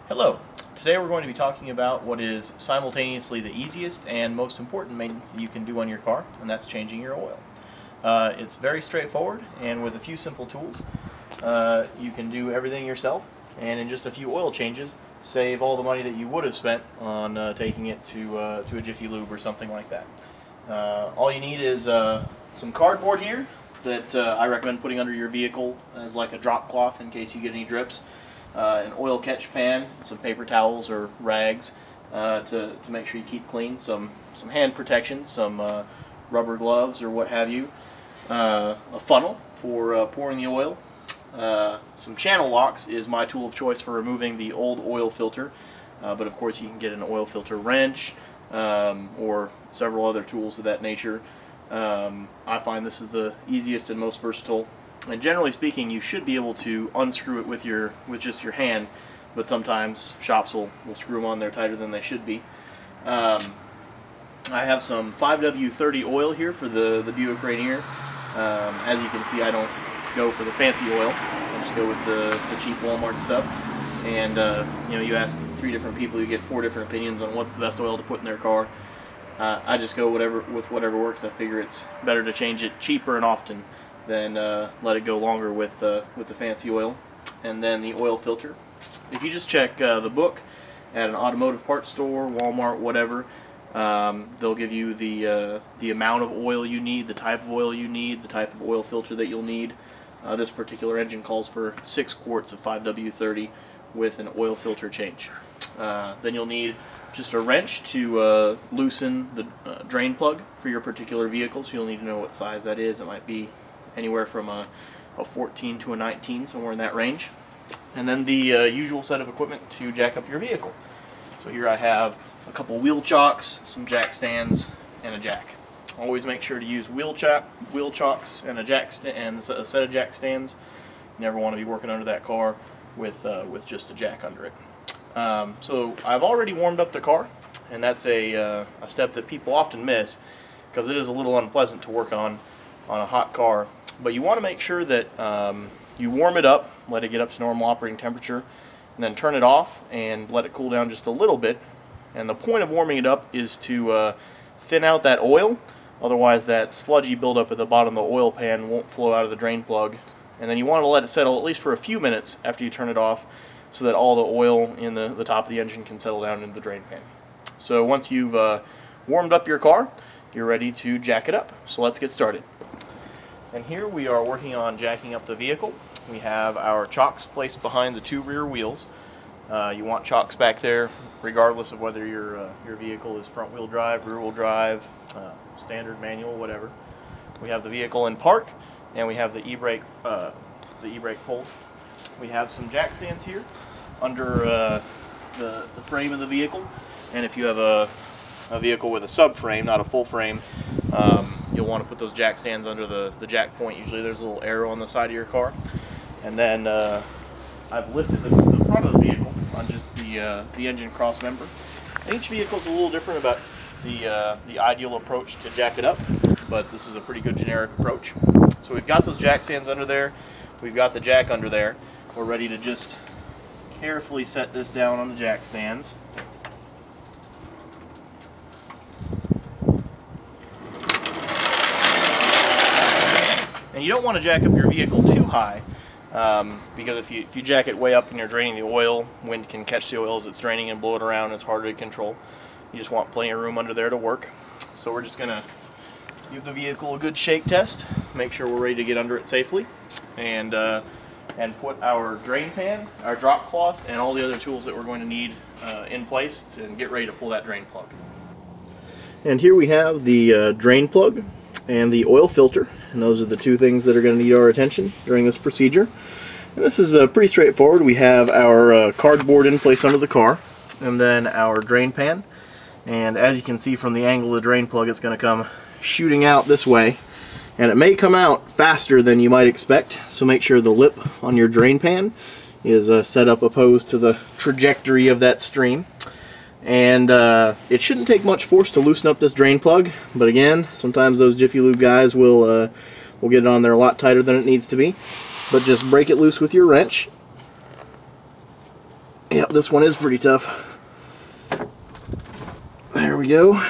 Hello. Today we're going to be talking about what is simultaneously the easiest and most important maintenance that you can do on your car, and that's changing your oil. It's very straightforward, and with a few simple tools you can do everything yourself, and in just a few oil changes save all the money that you would have spent on taking it to a Jiffy Lube or something like that. All you need is some cardboard here that I recommend putting under your vehicle as like a drop cloth in case you get any drips. An oil catch pan, some paper towels or rags to make sure you keep clean, some hand protection, some rubber gloves or what have you, a funnel for pouring the oil. Some channel locks is my tool of choice for removing the old oil filter, but of course you can get an oil filter wrench or several other tools of that nature. I find this is the easiest and most versatile. And generally speaking, you should be able to unscrew it with just your hand, but sometimes shops will screw them on there tighter than they should be. I have some 5W30 oil here for the Buick Rainier. As you can see, I don't go for the fancy oil. I just go with the cheap Walmart stuff. And you ask 3 different people, you get 4 different opinions on what's the best oil to put in their car. I just go with whatever works. I figure it's better to change it cheaper and often than let it go longer with the fancy oil. And then the oil filter. If you just check the book at an automotive parts store, Walmart, whatever, they'll give you the amount of oil you need, the type of oil you need, the type of oil filter that you'll need. This particular engine calls for 6 quarts of 5W30 with an oil filter change. Then you'll need just a wrench to loosen the drain plug for your particular vehicle, so you'll need to know what size that is. It might be anywhere from a 14 to a 19, somewhere in that range. And then the usual set of equipment to jack up your vehicle. So here I have a couple wheel chocks, some jack stands, and a jack. Always make sure to use wheel chocks and a set of jack stands. You never want to be working under that car with just a jack under it. So I've already warmed up the car, and that's a step that people often miss because it is a little unpleasant to work on a hot car. But you want to make sure that you warm it up, let it get up to normal operating temperature, and then turn it off and let it cool down just a little bit. And the point of warming it up is to thin out that oil. Otherwise that sludgy buildup at the bottom of the oil pan won't flow out of the drain plug. And then you want to let it settle at least for a few minutes after you turn it off, so that all the oil in the top of the engine can settle down into the drain pan. So once you've warmed up your car, you're ready to jack it up. So let's get started. And here we are working on jacking up the vehicle. We have our chocks placed behind the 2 rear wheels. You want chocks back there regardless of whether your vehicle is front wheel drive, rear wheel drive, standard, manual, whatever. We have the vehicle in park, and we have the e-brake pole. We have some jack stands here under the frame of the vehicle, and if you have a vehicle with a subframe, not a full frame, you'll want to put those jack stands under the jack point. Usually there's a little arrow on the side of your car. And then I've lifted the front of the vehicle on just the engine cross member. And each vehicle is a little different about the ideal approach to jack it up, but this is a pretty good generic approach. So we've got those jack stands under there. We've got the jack under there. We're ready to just carefully set this down on the jack stands. And you don't want to jack up your vehicle too high, because if you jack it way up and you're draining the oil, wind can catch the oil as it's draining and blow it around. It's harder to control. You just want plenty of room under there to work. So we're just going to give the vehicle a good shake test, make sure we're ready to get under it safely, and put our drain pan, our drop cloth, and all the other tools that we're going to need in place and get ready to pull that drain plug. And here we have the drain plug and the oil filter, and those are the 2 things that are going to need our attention during this procedure. And this is pretty straightforward. We have our cardboard in place under the car, and then our drain pan, and as you can see from the angle of the drain plug, it's going to come shooting out this way, and it may come out faster than you might expect, so make sure the lip on your drain pan is set up opposed to the trajectory of that stream. And it shouldn't take much force to loosen up this drain plug, but again, sometimes those Jiffy Lube guys will get it on there a lot tighter than it needs to be. But just break it loose with your wrench, Yeah, this one is pretty tough. There we go.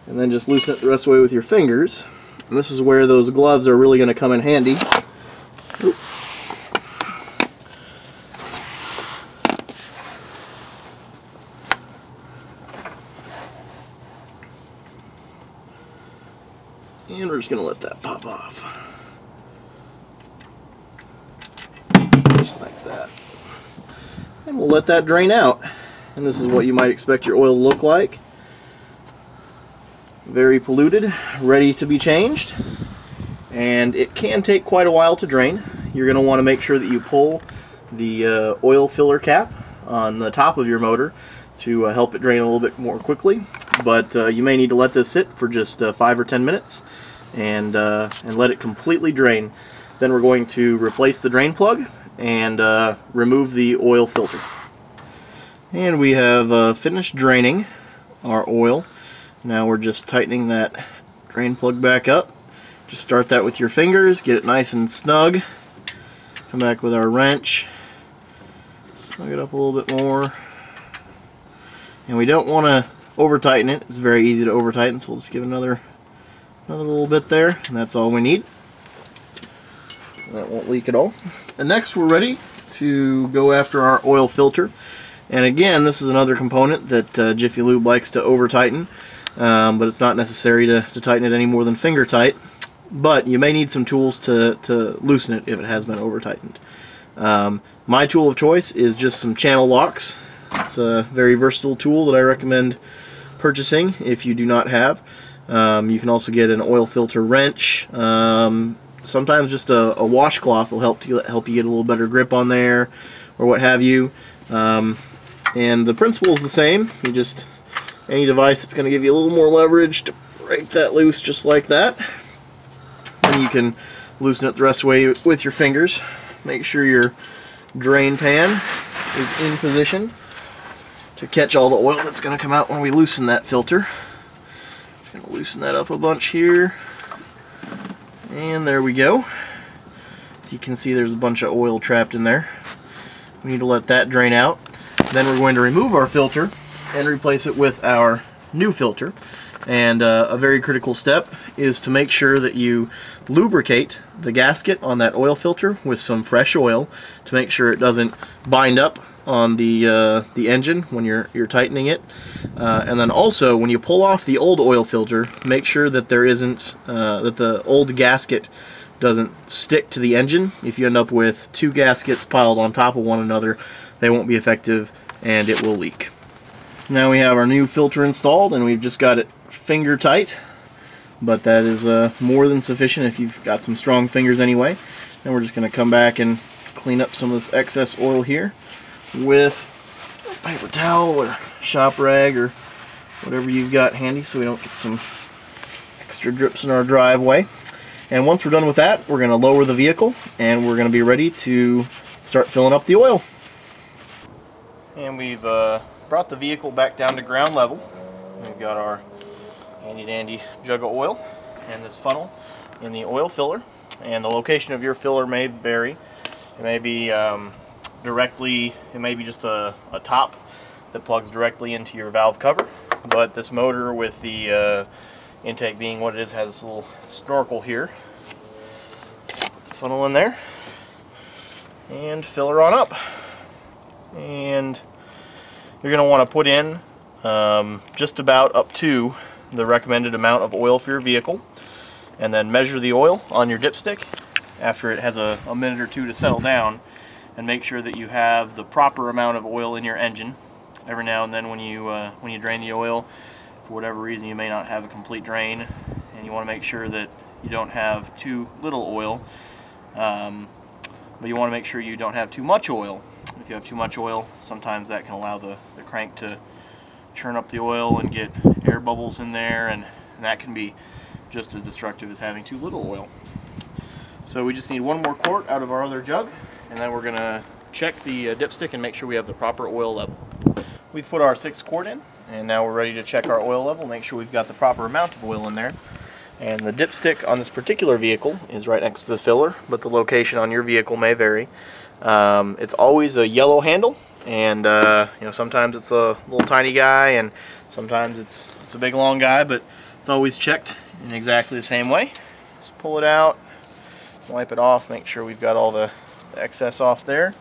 And then just loosen it the rest of the way with your fingers. And this is where those gloves are really going to come in handy. Oop. And we're just going to let that pop off. Just like that. And we'll let that drain out. And this is what you might expect your oil to look like. Very polluted, ready to be changed. And it can take quite a while to drain. You're going to want to make sure that you pull the oil filler cap on the top of your motor to help it drain a little bit more quickly. But you may need to let this sit for just 5 or 10 minutes and let it completely drain. Then we're going to replace the drain plug and remove the oil filter. And we have finished draining our oil. Now we're just tightening that drain plug back up. Just start that with your fingers, get it nice and snug. Come back with our wrench, snug it up a little bit more. And we don't want to over tighten it. It's very easy to over tighten, so we'll just give another little bit there, and that's all we need. That won't leak at all. And next we're ready to go after our oil filter. And again, this is another component that Jiffy Lube likes to over tighten. But it's not necessary to tighten it any more than finger tight. But you may need some tools to loosen it if it has been over tightened. My tool of choice is just some channel locks. It's a very versatile tool that I recommend purchasing if you do not have. You can also get an oil filter wrench. Sometimes just a washcloth will help you get a little better grip on there, or what have you. And the principle is the same. You just any device that's going to give you a little more leverage to break that loose just like that. And you can loosen it the rest of the way with your fingers. Make sure your drain pan is in position to catch all the oil that's going to come out when we loosen that filter. Just going to loosen that up a bunch here. And there we go. As you can see, there's a bunch of oil trapped in there. We need to let that drain out. Then we're going to remove our filter and replace it with our new filter. And a very critical step is to make sure that you lubricate the gasket on that oil filter with some fresh oil to make sure it doesn't bind up on the engine when you're tightening it. And then also, when you pull off the old oil filter, make sure that there isn't that the old gasket doesn't stick to the engine. If you end up with two gaskets piled on top of one another, they won't be effective and it will leak. Now we have our new filter installed, and we've just got it finger tight, but that is more than sufficient if you've got some strong fingers anyway. And we're just going to come back and clean up some of this excess oil here with a paper towel or shop rag or whatever you've got handy, so we don't get some extra drips in our driveway. And once we're done with that, we're going to lower the vehicle and we're going to be ready to start filling up the oil. And we've brought the vehicle back down to ground level. We've got our handy dandy jug of oil and this funnel in the oil filler. And the location of your filler may vary. It may be it may be just a top that plugs directly into your valve cover. But this motor, with the intake being what it is, has this little snorkel here. Put the funnel in there and fill her on up. And you're going to want to put in just about up to the recommended amount of oil for your vehicle, and then measure the oil on your dipstick after it has a minute or two to settle down, and make sure that you have the proper amount of oil in your engine. Every now and then when you drain the oil, for whatever reason you may not have a complete drain, and you want to make sure that you don't have too little oil, but you want to make sure you don't have too much oil. If you have too much oil, sometimes that can allow the crank to churn up the oil and get air bubbles in there, and that can be just as destructive as having too little oil. So we just need one more quart out of our other jug, and then we're going to check the dipstick and make sure we have the proper oil level. We've put our 6 quart in, and now we're ready to check our oil level, make sure we've got the proper amount of oil in there. And the dipstick on this particular vehicle is right next to the filler, but the location on your vehicle may vary. It's always a yellow handle And you know, sometimes it's a little tiny guy, and sometimes it's a big long guy, but it's always checked in exactly the same way. Just pull it out, wipe it off, make sure we've got all the excess off there.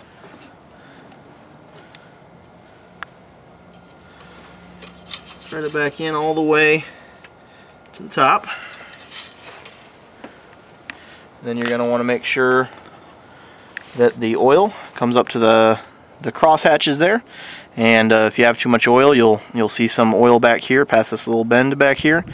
Thread it back in all the way to the top. Then you're going to want to make sure that the oil comes up to the cross hatches there, and if you have too much oil, you'll see some oil back here past this little bend back here,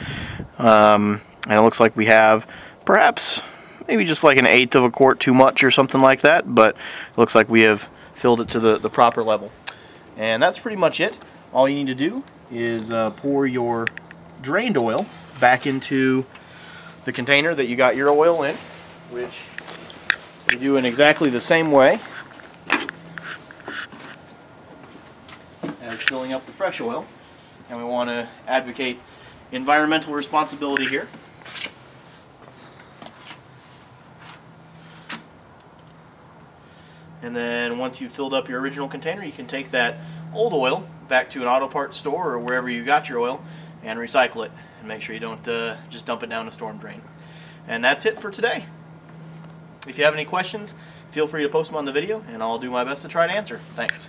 and it looks like we have perhaps maybe just like 1/8 of a quart too much or something like that, but it looks like we have filled it to the proper level. And that's pretty much it. All you need to do is pour your drained oil back into the container that you got your oil in, which we do in exactly the same way as filling up the fresh oil. And we want to advocate environmental responsibility here. And then once you've filled up your original container, you can take that old oil back to an auto parts store or wherever you got your oil and recycle it, and make sure you don't just dump it down a storm drain. And that's it for today. If you have any questions, feel free to post them on the video, and I'll do my best to try to answer. Thanks.